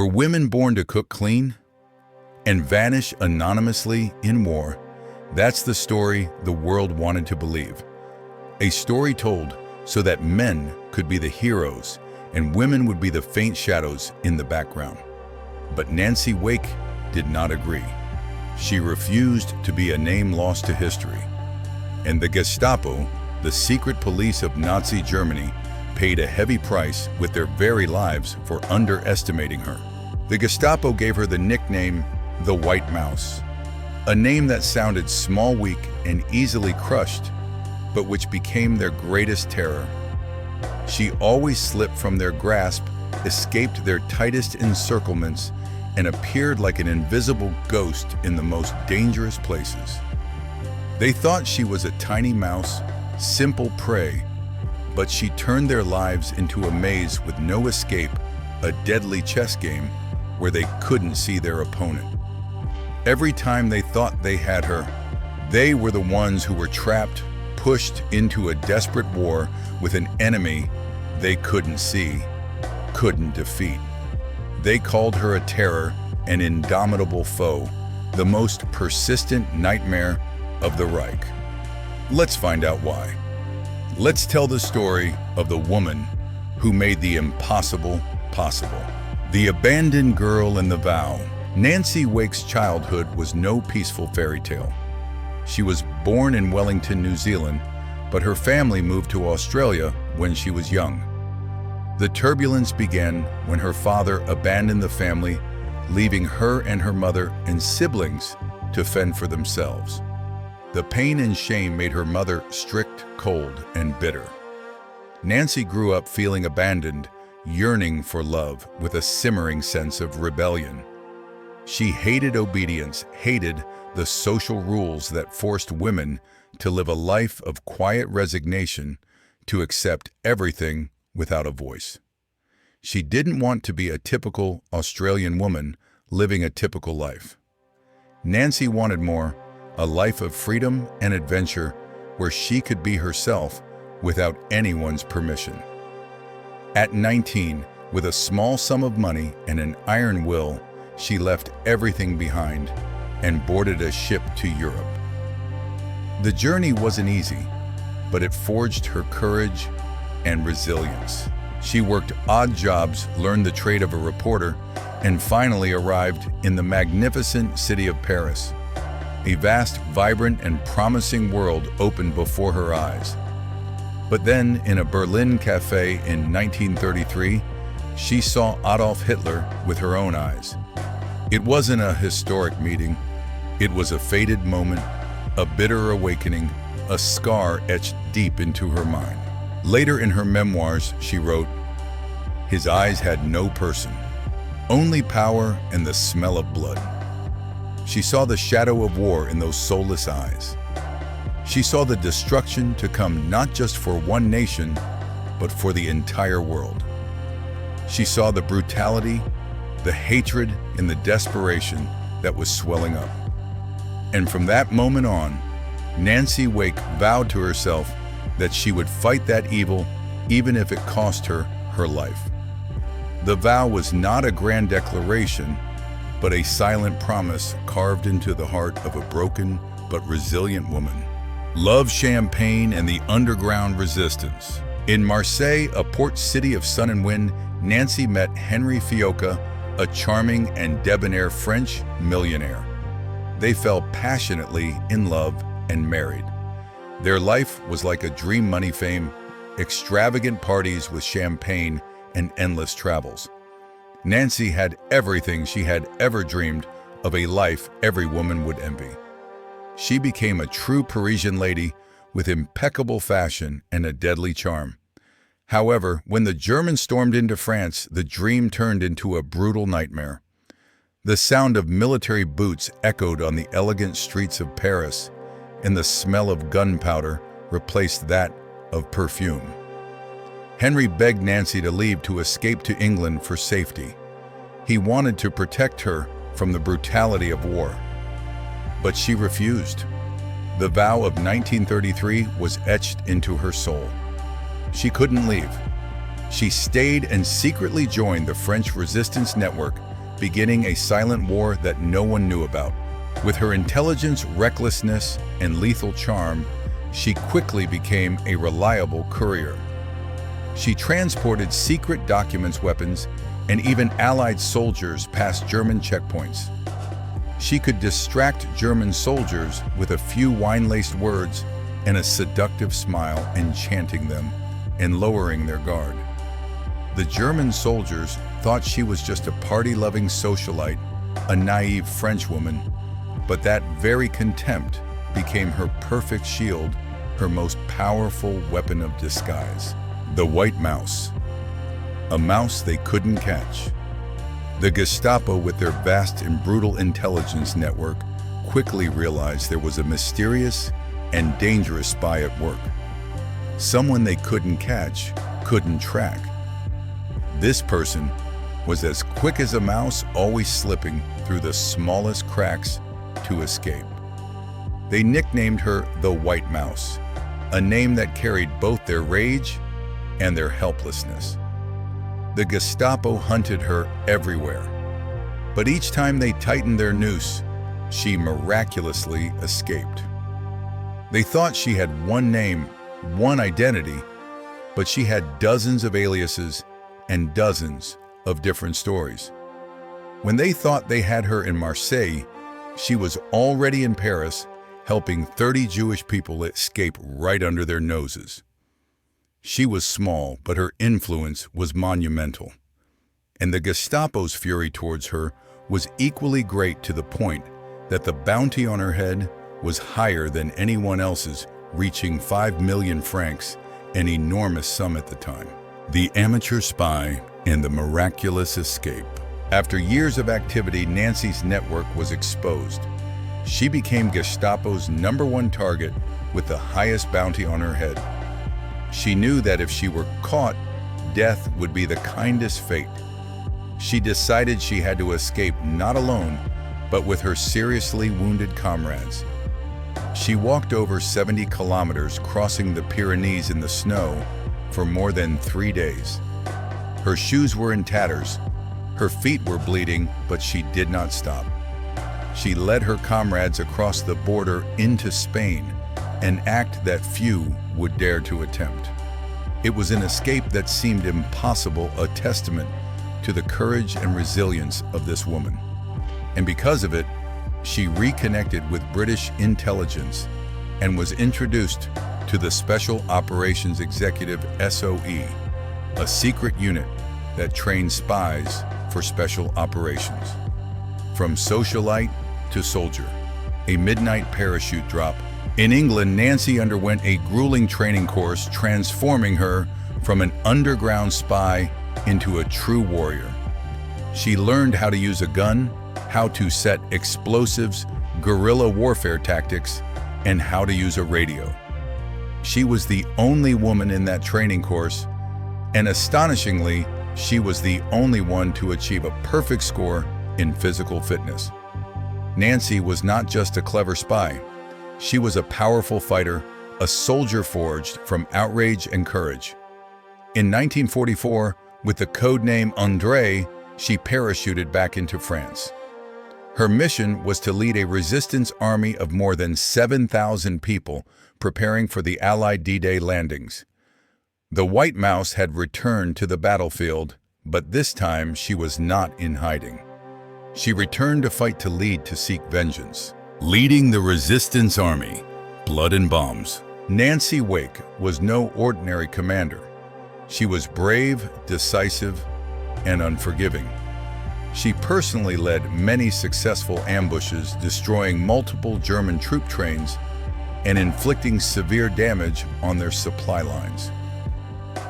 Were women born to cook clean and vanish anonymously in war? That's the story the world wanted to believe. A story told so that men could be the heroes and women would be the faint shadows in the background. But Nancy Wake did not agree. She refused to be a name lost to history. And the Gestapo, the secret police of Nazi Germany, paid a heavy price with their very lives for underestimating her. The Gestapo gave her the nickname the White Mouse, a name that sounded small, weak, and easily crushed, but which became their greatest terror. She always slipped from their grasp, escaped their tightest encirclements, and appeared like an invisible ghost in the most dangerous places. They thought she was a tiny mouse, simple prey, but she turned their lives into a maze with no escape, a deadly chess game where they couldn't see their opponent. Every time they thought they had her, they were the ones who were trapped, pushed into a desperate war with an enemy they couldn't see, couldn't defeat. They called her a terror, an indomitable foe, the most persistent nightmare of the Reich. Let's find out why. Let's tell the story of the woman who made the impossible possible. The abandoned girl in the vow. Nancy Wake's childhood was no peaceful fairy tale. She was born in Wellington, New Zealand, but her family moved to Australia when she was young. The turbulence began when her father abandoned the family, leaving her and her mother and siblings to fend for themselves. The pain and shame made her mother strict, cold, and bitter. Nancy grew up feeling abandoned, yearning for love with a simmering sense of rebellion. She hated obedience, hated the social rules that forced women to live a life of quiet resignation, to accept everything without a voice. She didn't want to be a typical Australian woman living a typical life. Nancy wanted more, a life of freedom and adventure where she could be herself without anyone's permission. At 19, with a small sum of money and an iron will, she left everything behind and boarded a ship to Europe. The journey wasn't easy, but it forged her courage and resilience. She worked odd jobs, learned the trade of a reporter, and finally arrived in the magnificent city of Paris. A vast, vibrant, and promising world opened before her eyes. But then, in a Berlin cafe in 1933, she saw Adolf Hitler with her own eyes. It wasn't a historic meeting. It was a fated moment, a bitter awakening, a scar etched deep into her mind. Later in her memoirs, she wrote, "His eyes had no person, only power and the smell of blood." She saw the shadow of war in those soulless eyes. She saw the destruction to come not just for one nation, but for the entire world. She saw the brutality, the hatred, and the desperation that was swelling up. And from that moment on, Nancy Wake vowed to herself that she would fight that evil even if it cost her her life. The vow was not a grand declaration, but a silent promise carved into the heart of a broken but resilient woman. Love champagne and the underground resistance. In Marseille, a port city of sun and wind, Nancy met Henry Fiocca, a charming and debonair French millionaire. They fell passionately in love and married. Their life was like a dream: money, fame, extravagant parties with champagne, and endless travels. Nancy had everything she had ever dreamed of, a life every woman would envy. She became a true Parisian lady with impeccable fashion and a deadly charm. However, when the Germans stormed into France, the dream turned into a brutal nightmare. The sound of military boots echoed on the elegant streets of Paris, and the smell of gunpowder replaced that of perfume. Henry begged Nancy to leave to escape to England for safety. He wanted to protect her from the brutality of war. But she refused. The vow of 1933 was etched into her soul. She couldn't leave. She stayed and secretly joined the French resistance network, beginning a silent war that no one knew about. With her intelligence, recklessness, and lethal charm, she quickly became a reliable courier. She transported secret documents, weapons, and even Allied soldiers past German checkpoints. She could distract German soldiers with a few wine-laced words and a seductive smile, enchanting them and lowering their guard. The German soldiers thought she was just a party-loving socialite, a naive Frenchwoman, but that very contempt became her perfect shield, her most powerful weapon of disguise. The White Mouse. A mouse they couldn't catch. The Gestapo, with their vast and brutal intelligence network, quickly realized there was a mysterious and dangerous spy at work. Someone they couldn't catch, couldn't track. This person was as quick as a mouse, always slipping through the smallest cracks to escape. They nicknamed her the White Mouse, a name that carried both their rage and their helplessness. The Gestapo hunted her everywhere, but each time they tightened their noose, she miraculously escaped. They thought she had one name, one identity, but she had dozens of aliases and dozens of different stories. When they thought they had her in Marseille, she was already in Paris, helping 30 Jewish people escape right under their noses. She was small, but her influence was monumental. And the Gestapo's fury towards her was equally great, to the point that the bounty on her head was higher than anyone else's, reaching 5 million francs, an enormous sum at the time. The amateur spy and the miraculous escape. After years of activity, Nancy's network was exposed. She became Gestapo's #1 target with the highest bounty on her head. She knew that if she were caught, death would be the kindest fate. She decided she had to escape not alone, but with her seriously wounded comrades. She walked over 70 kilometers, crossing the Pyrenees in the snow for more than 3 days. Her shoes were in tatters, her feet were bleeding, but she did not stop. She led her comrades across the border into Spain, an act that few would dare to attempt. It was an escape that seemed impossible, a testament to the courage and resilience of this woman. And because of it, she reconnected with British intelligence and was introduced to the Special Operations Executive SOE, a secret unit that trained spies for special operations. From socialite to soldier, a midnight parachute drop. In England, Nancy underwent a grueling training course, transforming her from an underground spy into a true warrior. She learned how to use a gun, how to set explosives, guerrilla warfare tactics, and how to use a radio. She was the only woman in that training course, and astonishingly, she was the only one to achieve a perfect score in physical fitness. Nancy was not just a clever spy. She was a powerful fighter, a soldier forged from outrage and courage. In 1944, with the codename André, she parachuted back into France. Her mission was to lead a resistance army of more than 7,000 people preparing for the Allied D-Day landings. The White Mouse had returned to the battlefield, but this time she was not in hiding. She returned to fight, to lead, to seek vengeance. Leading the resistance army, blood and bombs. Nancy Wake was no ordinary commander. She was brave, decisive, and unforgiving. She personally led many successful ambushes, destroying multiple German troop trains and inflicting severe damage on their supply lines.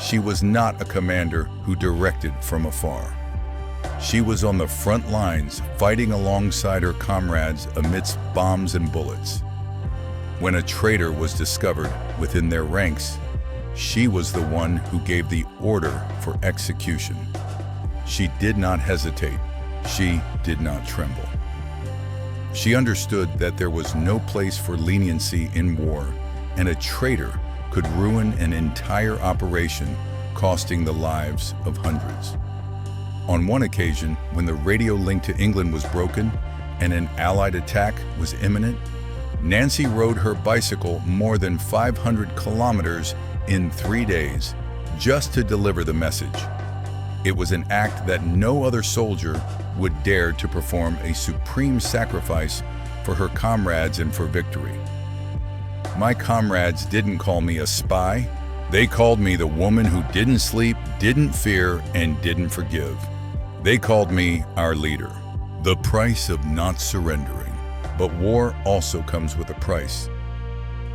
She was not a commander who directed from afar. She was on the front lines, fighting alongside her comrades amidst bombs and bullets. When a traitor was discovered within their ranks, she was the one who gave the order for execution. She did not hesitate. She did not tremble. She understood that there was no place for leniency in war, and a traitor could ruin an entire operation, costing the lives of hundreds. On one occasion, when the radio link to England was broken and an Allied attack was imminent, Nancy rode her bicycle more than 500 kilometers in 3 days just to deliver the message. It was an act that no other soldier would dare to perform, a supreme sacrifice for her comrades and for victory. My comrades didn't call me a spy. They called me the woman who didn't sleep, didn't fear, and didn't forgive. They called me our leader. The price of not surrendering. But war also comes with a price.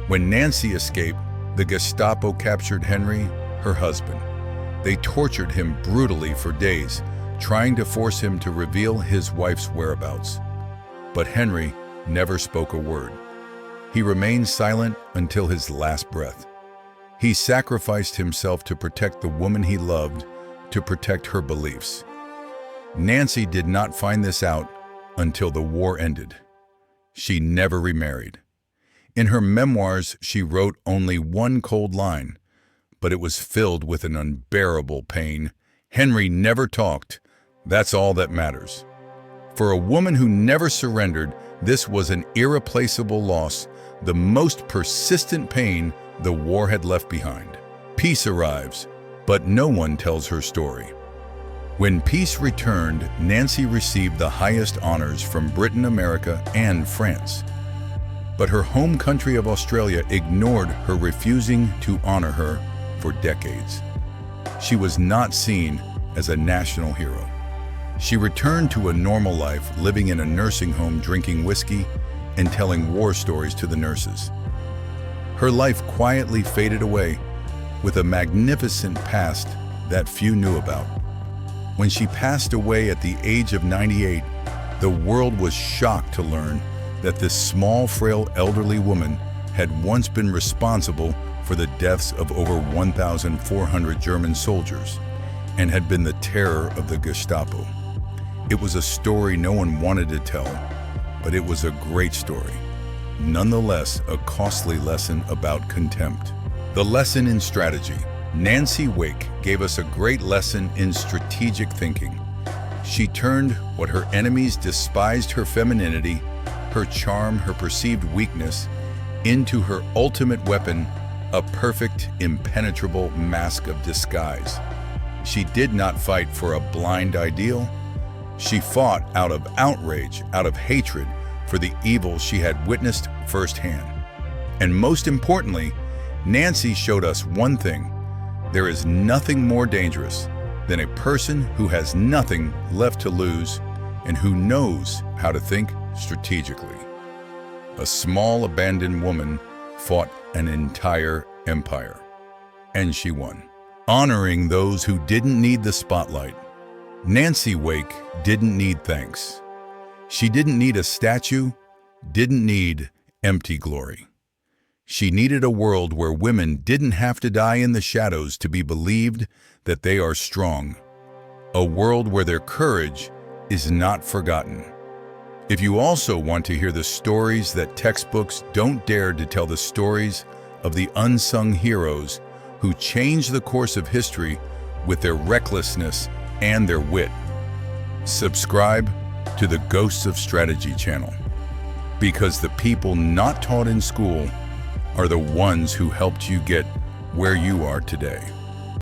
When Nancy escaped, the Gestapo captured Henry, her husband. They tortured him brutally for days, trying to force him to reveal his wife's whereabouts. But Henry never spoke a word. He remained silent until his last breath. He sacrificed himself to protect the woman he loved, to protect her beliefs. Nancy did not find this out until the war ended. She never remarried. In her memoirs, she wrote only one cold line, but it was filled with an unbearable pain. Henry never talked. That's all that matters. For a woman who never surrendered, this was an irreplaceable loss, the most persistent pain the war had left behind. Peace arrives, but no one tells her story. When peace returned, Nancy received the highest honors from Britain, America, and France. But her home country of Australia ignored her, refusing to honor her for decades. She was not seen as a national hero. She returned to a normal life, living in a nursing home, drinking whiskey, and telling war stories to the nurses. Her life quietly faded away with a magnificent past that few knew about. When she passed away at the age of 98, the world was shocked to learn that this small, frail, elderly woman had once been responsible for the deaths of over 1,400 German soldiers and had been the terror of the Gestapo. It was a story no one wanted to tell, but it was a great story. Nonetheless, a costly lesson about contempt. The lesson in strategy. Nancy Wake gave us a great lesson in strategic thinking. She turned what her enemies despised, her femininity, her charm, her perceived weakness, into her ultimate weapon, a perfect, impenetrable mask of disguise. She did not fight for a blind ideal. She fought out of outrage, out of hatred for the evil she had witnessed firsthand. And most importantly, Nancy showed us one thing: there is nothing more dangerous than a person who has nothing left to lose and who knows how to think strategically. A small, abandoned woman fought an entire empire, and she won, honoring those who didn't need the spotlight. Nancy Wake didn't need thanks. She didn't need a statue, didn't need empty glory. She needed a world where women didn't have to die in the shadows to be believed that they are strong. A world where their courage is not forgotten. If you also want to hear the stories that textbooks don't dare to tell, the stories of the unsung heroes who changed the course of history with their recklessness and their wit, subscribe to the Ghosts of Strategy channel, because the people not taught in school are the ones who helped you get where you are today.